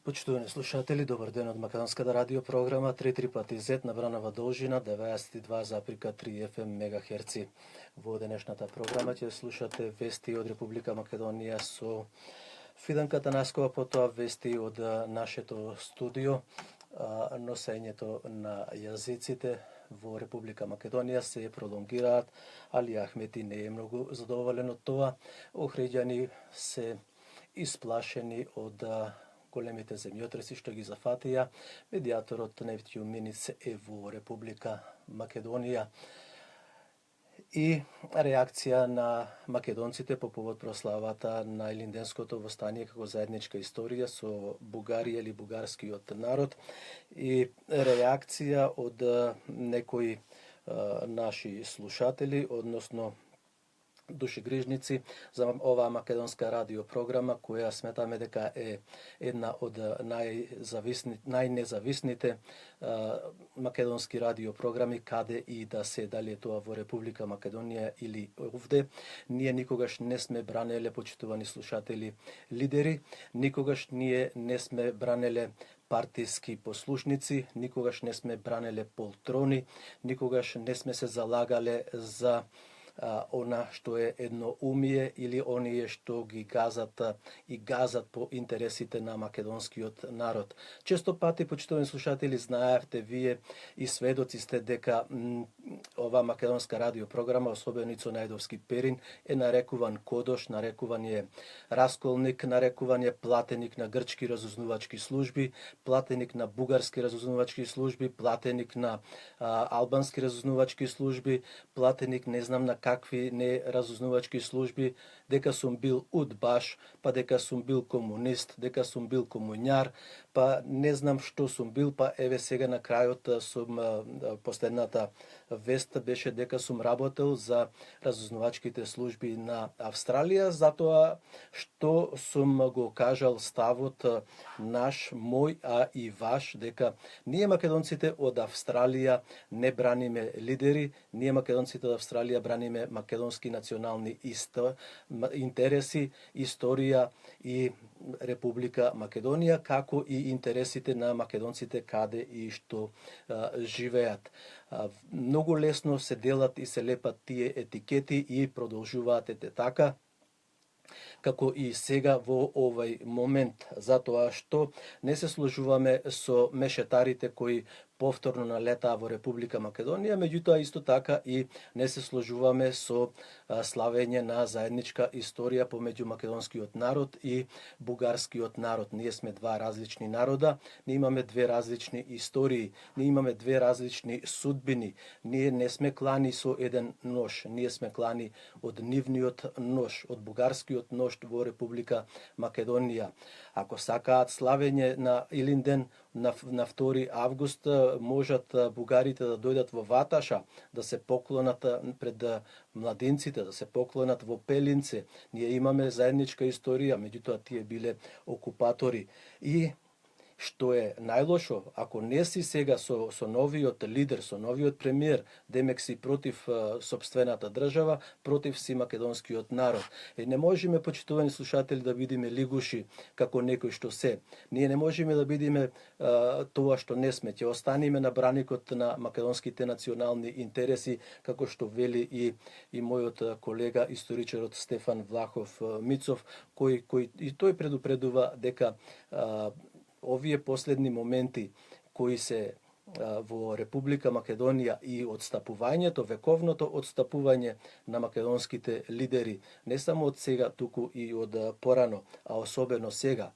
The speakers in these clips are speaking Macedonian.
Почитувани слушатели, добар ден од Македонската радио програма 3 пати Z на бранова должина 92,3 FM мегахерци. Во денешната програма ќе слушате вести од Република Македонија со Фиданка Танаскова, потоа вести од нашето студио, носењето на јазиците во Република Македонија се пролонгираат, Али Ахмети не е многу задоволен од тоа. Охриѓани се исплашени од големите земјотреси што ги зафатија. Медијаторот Нефтју Миниц е во Република Македонија. И реакција на македонците по повод прославата на Илинденското востание како заедничка историја со Бугарија или бугарскиот народ, и реакција од некои наши слушатели, односно душегрижници за оваа македонска радиопрограма, која сметаме дека е една од најнезависните македонски радиопрограми, каде и да се, дали е тоа во Република Македонија или овде. Ние никогаш не сме бранеле, почитувани слушатели, лидери, никогаш ние не сме бранеле партиски послушници, никогаш не сме бранеле полтрони, никогаш не сме се залагале за она што е едноумие или оние што ги газат и газат по интересите на македонскиот народ. Често пати, почитувани слушатели, знаевте вие и сведоци сте дека ова македонска радиопрограма, особено Ицо Најдовски Перин, е нарекуван кодош, нарекуван е расколник, нарекуван е платеник на грчки разузнавачки служби, платеник на бугарски разузнавачки служби, платеник на албански разузнавачки служби, платеник не знам на какви не разузнавачки служби, дека сум бил удбаш, па дека сум бил комунист, дека сум бил комуњар, па не знам што сум бил, па еве сега на крајот сум, последната вест беше дека сум работел за разузнавачките служби на Австралија, затоа што сум го кажал ставот наш, мој, а и ваш, дека ние македонците од Австралија не браниме лидери, ние македонците од Австралија браниме македонски национални интереси, историја и Република Македонија, како и интересите на македонците каде и што живеат. Многу лесно се делат и се лепат тие етикети и продолжуваат така, како и сега во овој момент, затоа што не се сложуваме со мешетарите кои повторно налетаа во Република Македонија, меѓутоа исто така и не се сложуваме со славење на заедничка историја помеѓу македонскиот народ и бугарскиот народ. Ние сме два различни народа, ние имаме две различни истории, ние имаме две различни судбини. Ние не сме клани со еден нож, ние сме клани од нивниот нож, од бугарскиот нож во Република Македонија. Ако сакаат славење на Илинден на 2 август, можат бугарите да дојдат во Ваташа, да се поклонат пред младинците, да се поклонат во Пелинце. Ние имаме заедничка историја, меѓутоа тие биле окупатори. И што е најлошо, ако не си сега со новиот лидер, со новиот премиер, демек си против сопствената држава, против си македонскиот народ. И не можеме, почитувани слушатели, да бидеме лигуши како некој што се. Ние не можеме да бидеме тоа што не сме. Ќе останеме на браникот на македонските национални интереси, како што вели и мојот колега, историчарот Стефан Влахов Мицов, кој и тој предупредува дека овие последни моменти кои се во Република Македонија и одстапувањето, вековното одстапување на македонските лидери, не само од сега, туку и од порано, а особено сега.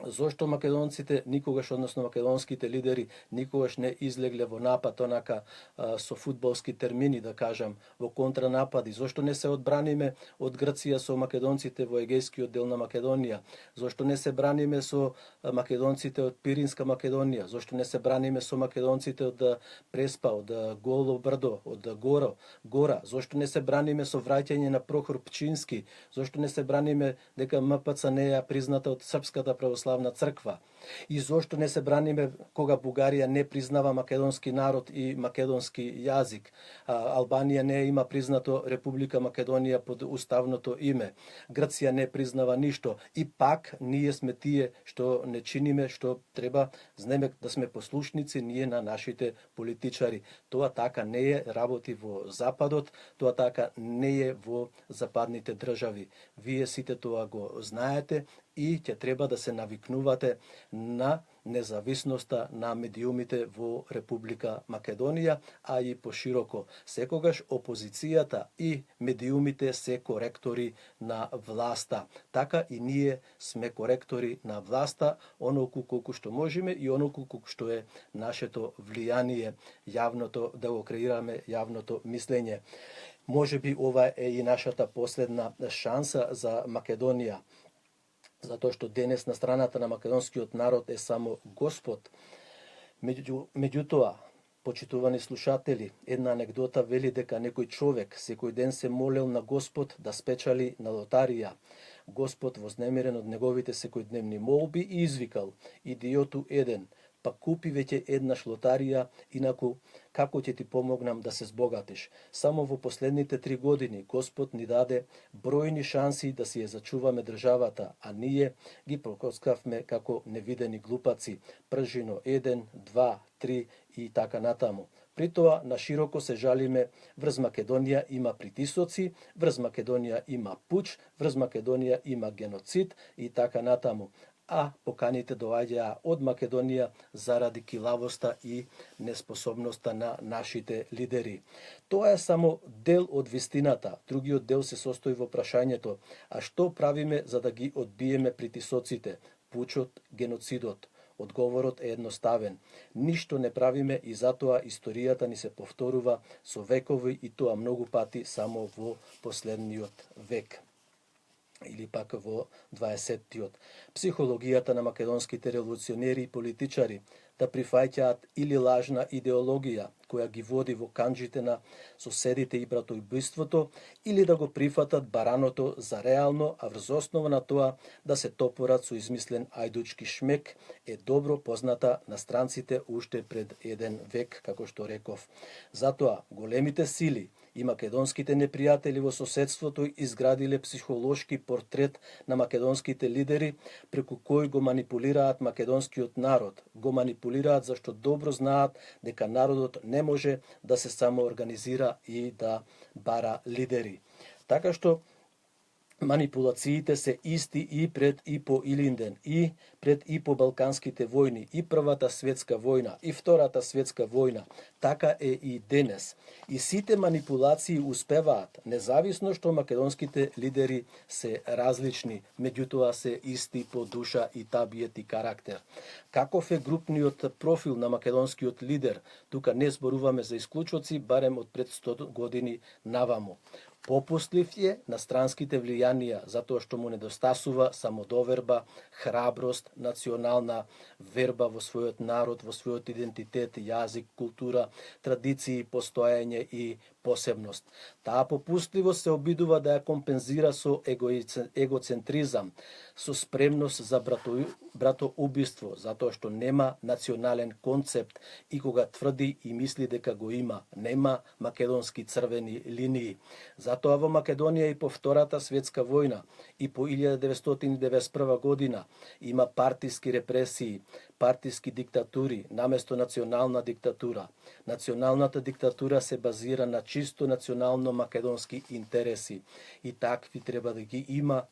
Зошто македонците никогаш, односно македонските лидери, никогаш не излегле во напад, онака со фудбалски термини, да кажам, во контранапади? Зошто не се одбраниме од Грција со македонците во егејскиот дел на Македонија? Зошто не се браниме со македонците од Пиринска Македонија? Зошто не се браниме со македонците од Преспа, од Голо брдо, од Гора? Зошто не се браниме со враќање на Прохор Пчински? Зошто не се браниме дека МПЦ не е призната од Српската православна православна црква? И зошто не се браниме кога Бугарија не признава македонски народ и македонски јазик? Албанија не има признато Република Македонија под уставното име. Грција не признава ништо. И пак ние сме тие што не чиниме што треба, знеме да сме послушници ние на нашите политичари. Тоа така не е работи во Западот, тоа така не е во западните држави. Вие сите тоа го знаете и ќе треба да се навикнувате на независноста на медиумите во Република Македонија, а и пошироко. Секогаш опозицијата и медиумите се коректори на власта. Така и ние сме коректори на власта, онолку колку што можеме и онолку колку што е нашето влијание, јавното, да го креираме јавното мислење. Може би ова е и нашата последна шанса за Македонија, затоа што денес на страната на македонскиот народ е само Господ. Меѓутоа, почитувани слушатели, една анегдота вели дека некој човек секој ден се молел на Господ да спечали на лотарија. Господ, вознемирен од неговите секојдневни молби, и извикал: идиоту еден, па купи веќе еднаш лотарија, инаку како ќе ти помогнам да се збогатиш? Само во последните 3 години Господ ни даде бројни шанси да си ја зачуваме државата, а ние ги прокоскавме како невидени глупаци, пржино 1, 2, 3 и така натаму. При тоа, на широко се жалиме, врз Македонија има притисоци, врз Македонија има пуч, врз Македонија има геноцид и така натаму. А поканите доаѓаа од Македонија заради килавоста и неспособноста на нашите лидери. Тоа е само дел од вистината. Другиот дел се состои во прашањето: а што правиме за да ги одбиеме притисоците, пучот, геноцидот? Одговорот е едноставен. Ништо не правиме и затоа историјата ни се повторува со векови и тоа многу пати само во последниот век или пак во 20-тиот. Психологијата на македонските револуционери и политичари да прифаќаат или лажна идеологија која ги води во канџите на соседите и братоубиството, или да го прифатат бараното за реално, а врз основа на тоа да се топорат со измислен ајдучки шмек, е добро позната на странците уште пред 1 век, како што реков. Затоа големите сили и македонските непријатели во соседството изградиле психолошки портрет на македонските лидери, преку кој го манипулираат македонскиот народ. Го манипулираат зашто добро знаат дека народот не може да се самоорганизира и да бара лидери. Така што манипулациите се исти и пред и по Илинден, и пред и по Балканските војни, и Првата светска војна, и Втората светска војна. Така е и денес. И сите манипулации успеваат, независно што македонските лидери се различни, меѓутоа се исти по душа и табиет и карактер. Каков е групниот профил на македонскиот лидер? Тука не зборуваме за исклучоци, барем од пред 100 години наваму. Попустлив е на странските влијанија, затоа што му недостасува самодоверба, храброст, национална верба во својот народ, во својот идентитет, јазик, култура, традиции, постоење и посебност. Таа попустливост се обидува да ја компензира со егоцентризам, со спремност за братоубиство, затоа што нема национален концепт и кога тврди и мисли дека го има, нема македонски црвени линии. Затоа во Македонија и по Втората светска војна и по 1991 година има партиски репресии, партиски диктатури наместо национална диктатура. Националната диктатура се базира на чисто национално македонски интереси и такви треба да ги има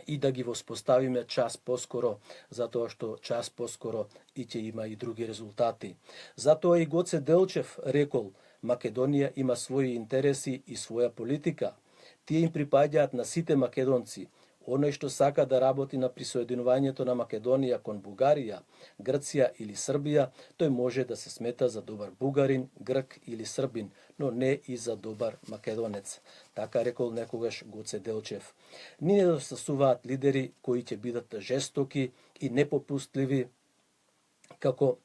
и да ги воспоставиме час поскоро, затоа што час поскоро и ќе има и други резултати. Затоа и Гоце Делчев рекол: Македонија има своји интереси и своја политика. Тие им припаѓаат на сите македонци. Оној што сака да работи на присоединувањето на Македонија кон Бугарија, Грција или Србија, тој може да се смета за добар бугарин, грк или србин, но не и за добар македонец. Така рекол некогаш Гоце Делчев. Ни недостасуваат лидери кои ќе бидат жестоки и непопустливи како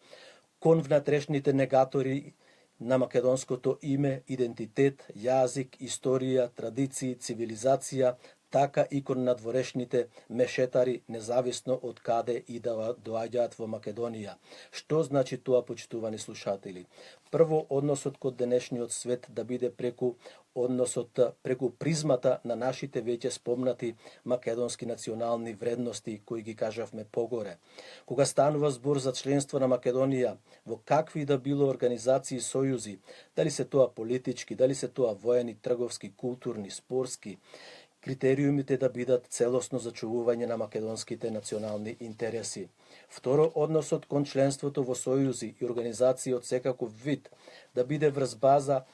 кон внатрешните негатори на македонското име, идентитет, јазик, историја, традиции, цивилизација, така и кон надворешните мешетари, независно од каде и да доаѓаат во Македонија. Што значи тоа, почитувани слушатели? Прво, односот кон денешниот свет да биде преку призмата на нашите веќе спомнати македонски национални вредности кои ги кажавме погоре. Кога станува збор за членство на Македонија во какви да било организации и сојузи, дали се тоа политички, дали се тоа воени, трговски, културни, спортски, критериумите да бидат целосно зачувување на македонските национални интереси. Второ, односот кон членството во сојузи и организации од секаков вид да биде врз база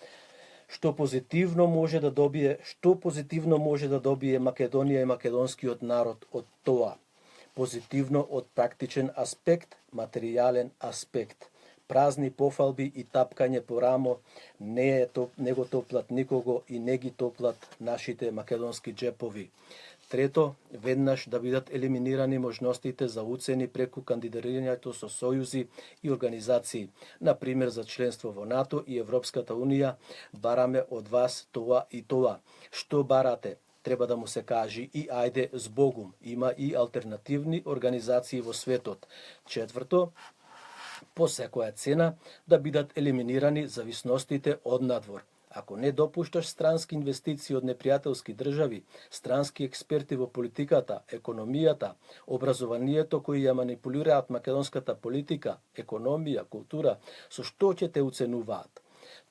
што позитивно може да добие Македонија и македонскиот народ од тоа. Позитивно од практичен аспект, материјален аспект. Празни пофалби и тапкање по рамо не го топлат никого и не ги топлат нашите македонски джепови. Трето, веднаш да бидат елиминирани можностите за уцени преку кандидирањето со сојузи и организации. Например, за членство во НАТО и Европската Унија бараме од вас тоа и тоа. Што барате? Треба да му се кажи и ајде збогум. Има и алтернативни организации во светот. Четврто, по секоја цена да бидат елиминирани зависностите од надвор. Ако не допушташ странски инвестиции од непријателски држави, странски експерти во политиката, економијата, образованието кои ја манипулираат македонската политика, економија, култура, со што ќе те уценуваат?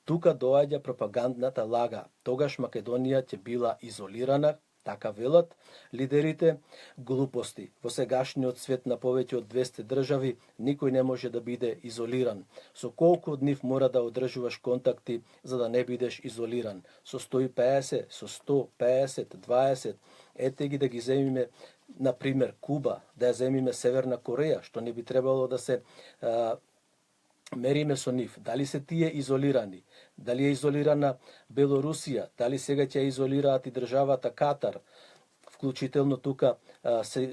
Тука доаѓа пропагандната лага. Тогаш Македонија ќе била изолирана, така велат лидерите, глупости. Во сегашниот свет на повеќе од 200 држави никој не може да биде изолиран. Со колку од нив мора да одржуваш контакти за да не бидеш изолиран? Со 150, со 150, 20, ете ги да ги земиме, например, Куба, да ја земиме Северна Кореја, што не би требало да се мериме со нив. Дали се тие изолирани? Дали е изолирана Белорусија? Дали сега ќе изолираат и државата Катар? Вклучително тука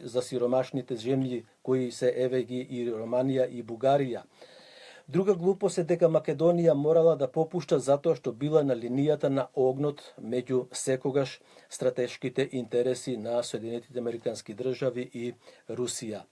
за сиромашните земји кои се еве ги и Романија и Бугарија. Друга глупост е дека Македонија морала да попушта затоа што била на линијата на огнот меѓу секогаш стратешките интереси на Соединетите Американски држави и Русија.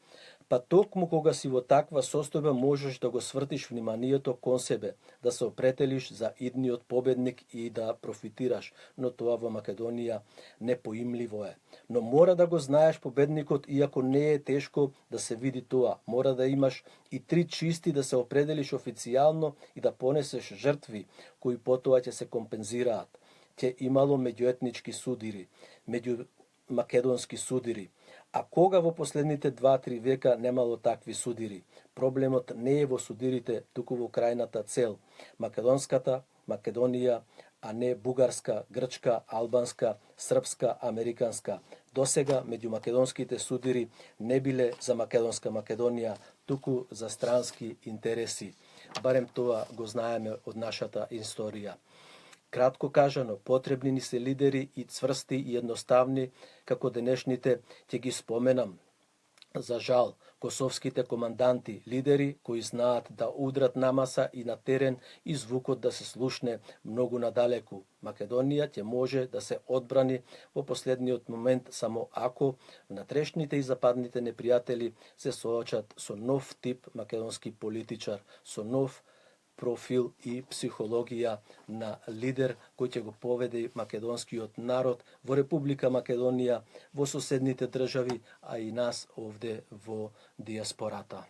Па токму кога си во таква состојба можеш да го свртиш вниманието кон себе, да се опретелиш за идниот победник и да профитираш, но тоа во Македонија непоимливо е. Но мора да го знаеш победникот, иако не е тешко да се види тоа. Мора да имаш и 3 чисти да се определиш официјално и да понесеш жртви, кои потоа ќе се компензираат. Ќе имало меѓуетнички судири, меѓу македонски судири. А кога во последните 2-3 века немало такви судири? Проблемот не е во судирите, туку во крајната цел. Македонската, Македонија, а не бугарска, грчка, албанска, српска, американска. Досега меѓу македонските судири не биле за македонска Македонија, туку за странски интереси. Барем тоа го знаеме од нашата историја. Кратко кажано, потребни ни се лидери и цврсти и едноставни, како денешните ќе ги споменам. За жал, косовските команданти, лидери кои знаат да удрат намаса и на терен и звукот да се слушне многу надалеку. Македонија ќе може да се одбрани во последниот момент само ако внатрешните и западните непријатели се соочат со нов тип македонски политичар, со нов профил и психологија на лидер кој ќе го поведе македонскиот народ во Република Македонија, во соседните држави, а и нас овде во диаспората.